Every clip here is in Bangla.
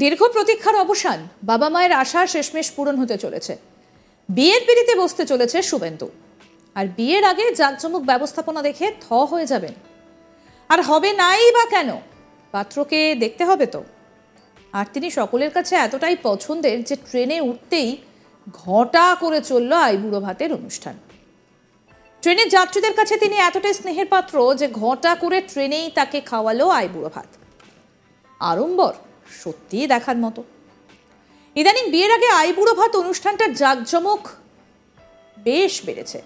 দীর্ঘ প্রতীক্ষার অবসান, বাবা মায়ের আশা শেষমেশ পূরণ হতে চলেছে। বিয়ের পিঁড়িতে বসতে চলেছে শুভেন্দু। আর বিয়ের আগে জাঁকজমক ব্যবস্থাপনা দেখে থ হয়ে যাবেন। আর হবে নাই বা কেন, পাত্রকে দেখতে হবে তো। আর তিনি সকলের কাছে এতটাই পছন্দের যে ট্রেনে উঠতেই ঘটা করে চলল আইবুড়ো ভাতের অনুষ্ঠান। ট্রেনের যাত্রীদের কাছে তিনি এতটাই স্নেহের পাত্র যে ঘটা করে ট্রেনেই তাকে খাওয়ালো আইবুড়ো ভাত। আড়ম্বর সত্যি দেখার মতো। ইদানিং বিয়ের আগে আইবুড়ো ভাত অনুষ্ঠানটার জাঁকজমক বেশ বেড়েছে।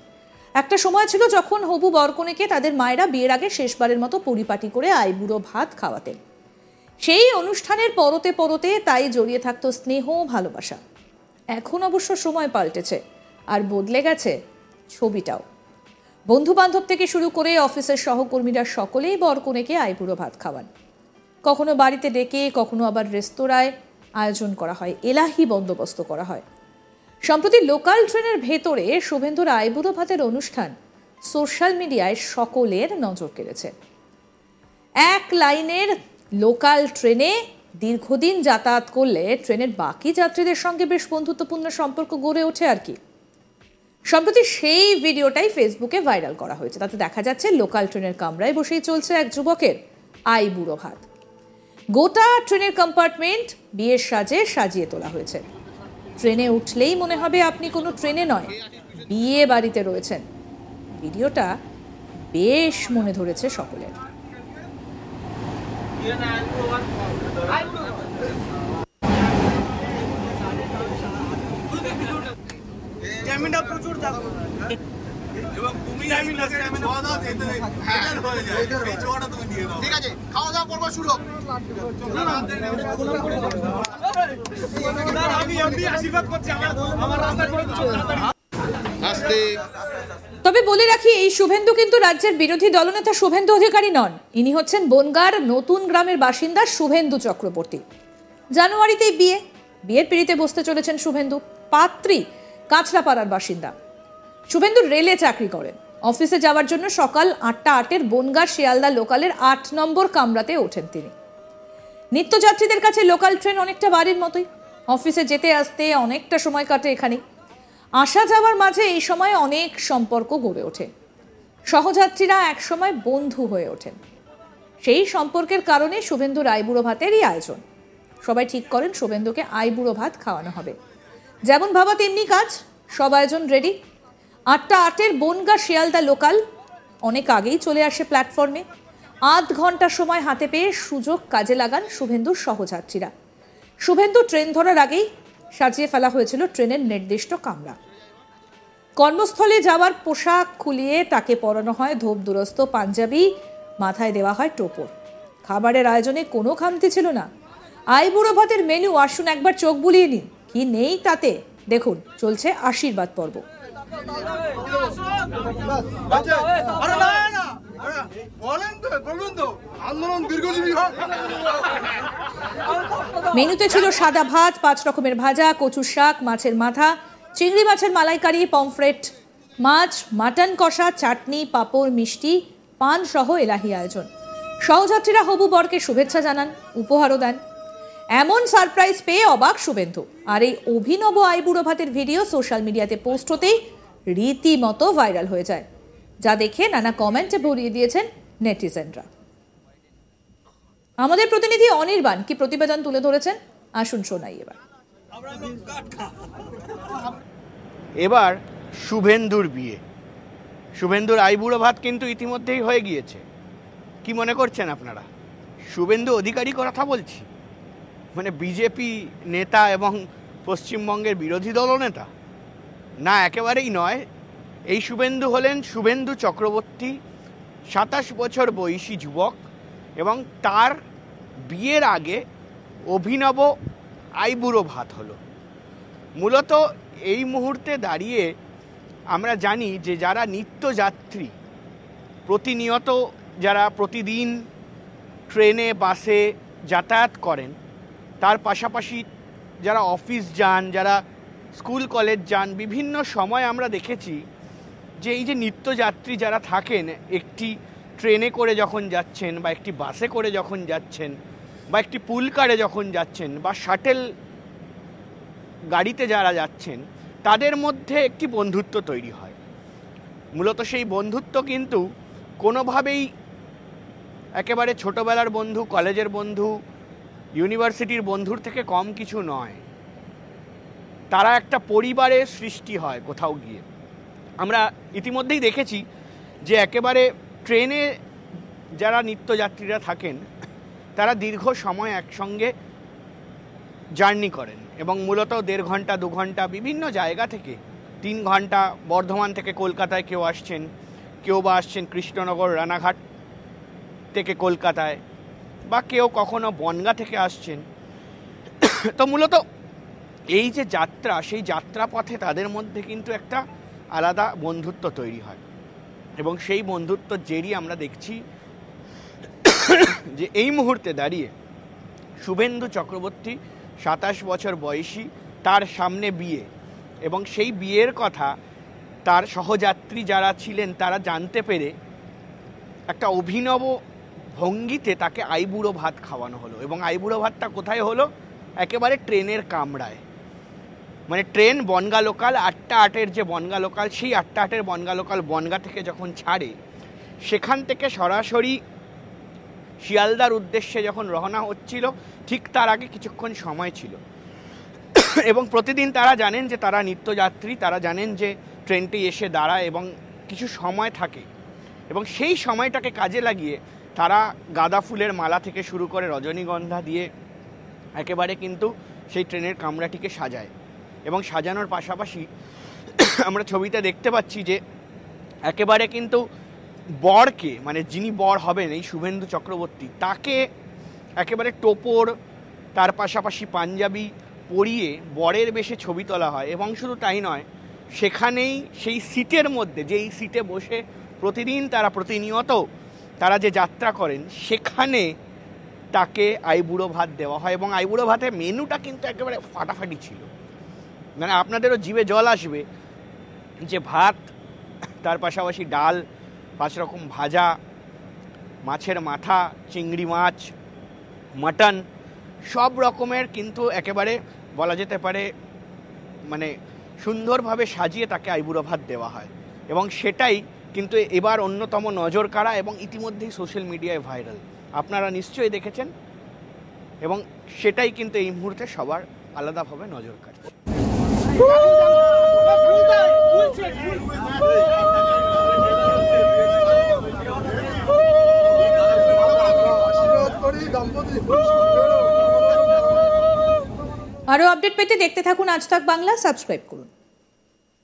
একটা সময় ছিল যখন হবু বরকনেকে তাদের মায়েরা বিয়ের আগে শেষবারের মতো পরিপাটি করে আইবুড়ো ভাত খাওয়াতেন। সেই অনুষ্ঠানের পরতে পরতে তাই জড়িয়ে থাকতো স্নেহ, ভালোবাসা। এখন অবশ্য সময় পাল্টেছে আর বদলে গেছে ছবিটাও। বন্ধু বান্ধব থেকে শুরু করে অফিসের সহকর্মীরা সকলেই বরকনেকে আইবুড়ো ভাত খাওয়ান। কখনো বাড়িতে ডেকে, কখনো আবার রেস্তোরাঁয় আয়োজন করা হয়, এলাহি বন্দোবস্ত করা হয়। সম্প্রতি লোকাল ট্রেনের ভেতরে শুভেন্দুর আইবুড়ো ভাতের অনুষ্ঠান সোশ্যাল মিডিয়ায় সকলের নজর কেড়েছে। এক লাইনের লোকাল ট্রেনে দীর্ঘদিন যাতায়াত করলে ট্রেনের বাকি যাত্রীদের সঙ্গে বেশ বন্ধুত্বপূর্ণ সম্পর্ক গড়ে ওঠে আর কি। সম্প্রতি সেই ভিডিওটাই ফেসবুকে ভাইরাল করা হয়েছে। তাতে দেখা যাচ্ছে লোকাল ট্রেনের কামরায় বসেই চলছে এক যুবকের আইবুড়ো ভাত। গোটা ট্রেনের কম্পার্টমেন্ট বিয়ের সাজে সাজিয়ে তোলা হয়েছে। ট্রেনে উঠলেই মনে হবে আপনি কোনো ট্রেনে নয়, বিয়ে বাড়িতে রয়েছেন। ভিডিওটা বেশ মনে ধরেছে সকলের। তবে বলে রাখি, এই শুভেন্দু কিন্তু রাজ্যের বিরোধী দলনেতা শুভেন্দু অধিকারী নন। ইনি হচ্ছেন বনগাঁর নতুন গ্রামের বাসিন্দা শুভেন্দু চক্রবর্তী। জানুয়ারিতেই বিয়ের পিঁড়িতে বসতে চলেছেন শুভেন্দু। পাত্রী কাঁচরাপাড়ার বাসিন্দা। শুভেন্দু রেলে চাকরি করেন। অফিসে যাওয়ার জন্য সকাল 8:08 বনগাঁ শিয়ালদা লোকালের 8 নম্বর কামরাতে ওঠেন তিনি। নিত্যযাত্রীদের কাছে লোকাল ট্রেন অনেকটা বাড়ির মতোই। অফিসে যেতে আসতে অনেকটা সময় কাটে এখানে। আসা যাওয়ার মাঝে এই সময় অনেক সম্পর্ক গড়ে ওঠে। সহযাত্রীরা একসময় বন্ধু হয়ে ওঠেন। সেই সম্পর্কের কারণে শুভেন্দুর আইবুড়ো ভাতেরই আয়োজন। সবাই ঠিক করেন শুভেন্দুকে আইবুড়ো ভাত খাওয়ানো হবে। যেমন ভাবা তেমনি কাজ, সব আয়োজন রেডি। 8:08 বনগাঁ শিয়ালদা লোকাল অনেক আগেই চলে আসে প্ল্যাটফর্মে। আধ ঘন্টা সময় হাতে পেয়ে সুযোগ কাজে লাগান শুভেন্দুর সহযাত্রীরা। শুভেন্দু ট্রেন ধরার আগেই সাজিয়ে ফেলা হয়েছিল ট্রেনের নির্দিষ্ট কামরা। কর্মস্থলে যাওয়ার পোশাক খুলিয়ে তাকে পরানো হয় ধোপ দুরস্ত পাঞ্জাবি, মাথায় দেওয়া হয় টোপর। খাবারের আয়োজনে কোনো খামতি ছিল না। আইবুড়ো ভাতের মেনু আসুন একবার চোখ বুলিয়ে নিন। কি নেই তাতে, দেখুন চলছে আশীর্বাদ পর্ব। মেনুতে ছিল সাদা ভাত, 5 রকমের ভাজা, কচুর শাক, মাছের মাথা, চিংড়ি মাছের মালাইকারি, পমফ্রেট মাছ, মাটন কষা, চাটনি, পাঁপড়, মিষ্টি, পান সহ এলাহি আয়োজন। সহযাত্রীরা হবু বরকে শুভেচ্ছা জানান, উপহারও দেন। এমন সারপ্রাইজ পেয়ে অবাক শুভেন্দু। আর এই অভিনব আইবুড়ো ভাতের ভিডিও সোশ্যাল মিডিয়াতে পোস্ট হতেই রীতিমতো ভাইরাল হয়ে যায়, যা দেখে নানা কমেন্টে ভরিয়ে দিয়েছেন নেটিজেনরা। আমাদের প্রতিনিধি অনির্বাণ কি প্রতিবেদন তুলে ধরেছেন, আসুন শোনাই এবার। এবার শুভেন্দুর বিয়ে, শুভেন্দুর আইবুড়ো ভাত কিন্তু ইতিমধ্যেই হয়ে গিয়েছে। কি মনে করছেন আপনারা? শুভেন্দু অধিকারী কথা বলছি, মানে বিজেপি নেতা এবং পশ্চিমবঙ্গের বিরোধী দলনেতা? না, একেবারেই নয়। এই শুভেন্দু হলেন শুভেন্দু চক্রবর্তী, 27 বছর বয়সী যুবক, এবং তার বিয়ের আগে অভিনব আইবুড়ো ভাত হলো। মূলত এই মুহূর্তে দাঁড়িয়ে আমরা জানি যে যারা নিত্যযাত্রী, প্রতিনিয়ত যারা প্রতিদিন ট্রেনে বাসে যাতায়াত করেন, তার পাশাপাশি যারা অফিস যান, যারা স্কুল কলেজ যান, বিভিন্ন সময় আমরা দেখেছি যে এই যে নিত্যযাত্রী যারা থাকেন, একটি ট্রেনে করে যখন যাচ্ছেন বা একটি বাসে করে যখন যাচ্ছেন, বা একটি পুল কারে যখন যাচ্ছেন বা শাটেল গাড়িতে যারা যাচ্ছেন তাদের মধ্যে একটি বন্ধুত্ব তৈরি হয়। মূলত সেই বন্ধুত্ব কিন্তু কোনোভাবেই একেবারে ছোটোবেলার বন্ধু, কলেজের বন্ধু, ইউনিভার্সিটির বন্ধুর থেকে কম কিছু নয়। তারা একটা পরিবারের সৃষ্টি হয় কোথাও গিয়ে। আমরা ইতিমধ্যেই দেখেছি যে একেবারে ট্রেনে যারা নিত্যযাত্রীরা থাকেন তারা দীর্ঘ সময় একসঙ্গে জার্নি করেন এবং মূলত 1.5 ঘন্টা 2 ঘন্টা বিভিন্ন জায়গা থেকে 3 ঘন্টা, বর্ধমান থেকে কলকাতায় কেউ আসছেন, কেউ বা আসছেন কৃষ্ণনগর রানাঘাট থেকে কলকাতায়, বা কেউ কখনো বনগাঁ থেকে আসছেন। তো মূলত এই যে যাত্রা, সেই যাত্রাপথে তাদের মধ্যে কিন্তু একটা আলাদা বন্ধুত্ব তৈরি হয় এবং সেই বন্ধুত্ব জেরই আমরা দেখছি যে এই মুহূর্তে দাঁড়িয়ে শুভেন্দু চক্রবর্তী 27 বছর বয়সী, তার সামনে বিয়ে, এবং সেই বিয়ের কথা তার সহযাত্রী যারা ছিলেন তারা জানতে পেরে একটা অভিনব ভঙ্গিতে তাকে আইবুড়ো ভাত খাওয়ানো হলো। এবং আইবুড়ো ভাতটা কোথায় হলো? একেবারে ট্রেনের কামরায়। মানে ট্রেন বনগাঁ লোকাল 8টা 8-এর যে বনগাঁ লোকাল, সেই 8টা 8-এর বনগাঁ লোকাল বনগাঁ থেকে যখন ছাড়ে, সেখান থেকে সরাসরি শিয়ালদার উদ্দেশ্যে যখন রওনা হচ্ছিল, ঠিক তার আগে কিছুক্ষণ সময় ছিল। এবং প্রতিদিন তারা জানেন যে তারা নিত্যযাত্রী, তারা জানেন যে ট্রেনটি এসে দাঁড়ায় এবং কিছু সময় থাকে, এবং সেই সময়টাকে কাজে লাগিয়ে তারা গাঁদা ফুলের মালা থেকে শুরু করে রজনীগন্ধা দিয়ে একেবারে কিন্তু সেই ট্রেনের কামরাটিকে সাজায়। এবং সাজানোর পাশাপাশি আমরা ছবিতে দেখতে পাচ্ছি যে একেবারে কিন্তু বরকে, মানে যিনি বর হবেন এই শুভেন্দু চক্রবর্তী, তাকে একেবারে টোপর, তার পাশাপাশি পাঞ্জাবি পরিয়ে বরের বেশে ছবি তোলা হয়। এবং শুধু তাই নয়, সেখানেই সেই সিটের মধ্যে, যেই সিটে বসে প্রতিদিন তারা প্রতিনিয়ত তারা যে যাত্রা করেন, সেখানে তাকে আইবুড়ো ভাত দেওয়া হয়। এবং আইবুড়ো ভাতের মেনুটা কিন্তু একেবারে ফাটাফাটি ছিল, মানে আপনাদেরও জিভে জল আসবে যে ভাত, তার পাশাপাশি ডাল, 5 রকম ভাজা, মাছের মাথা, চিংড়ি মাছ, মাটন, সব রকমের কিন্তু একেবারে বলা যেতে পারে মানে সুন্দরভাবে সাজিয়ে তাকে আইবুড়ো ভাত দেওয়া হয়। এবং সেটাই কিন্তু এবার অন্যতম নজর কাড়া এবং ইতিমধ্যেই সোশ্যাল মিডিয়ায় ভাইরাল, আপনারা নিশ্চয়ই দেখেছেন, এবং সেটাই কিন্তু এই মুহূর্তে সবার আলাদাভাবে নজর কাড়ছে। আরও আপডেট পেতে দেখতে থাকুন আজ তাক বাংলা, সাবস্ক্রাইব করুন।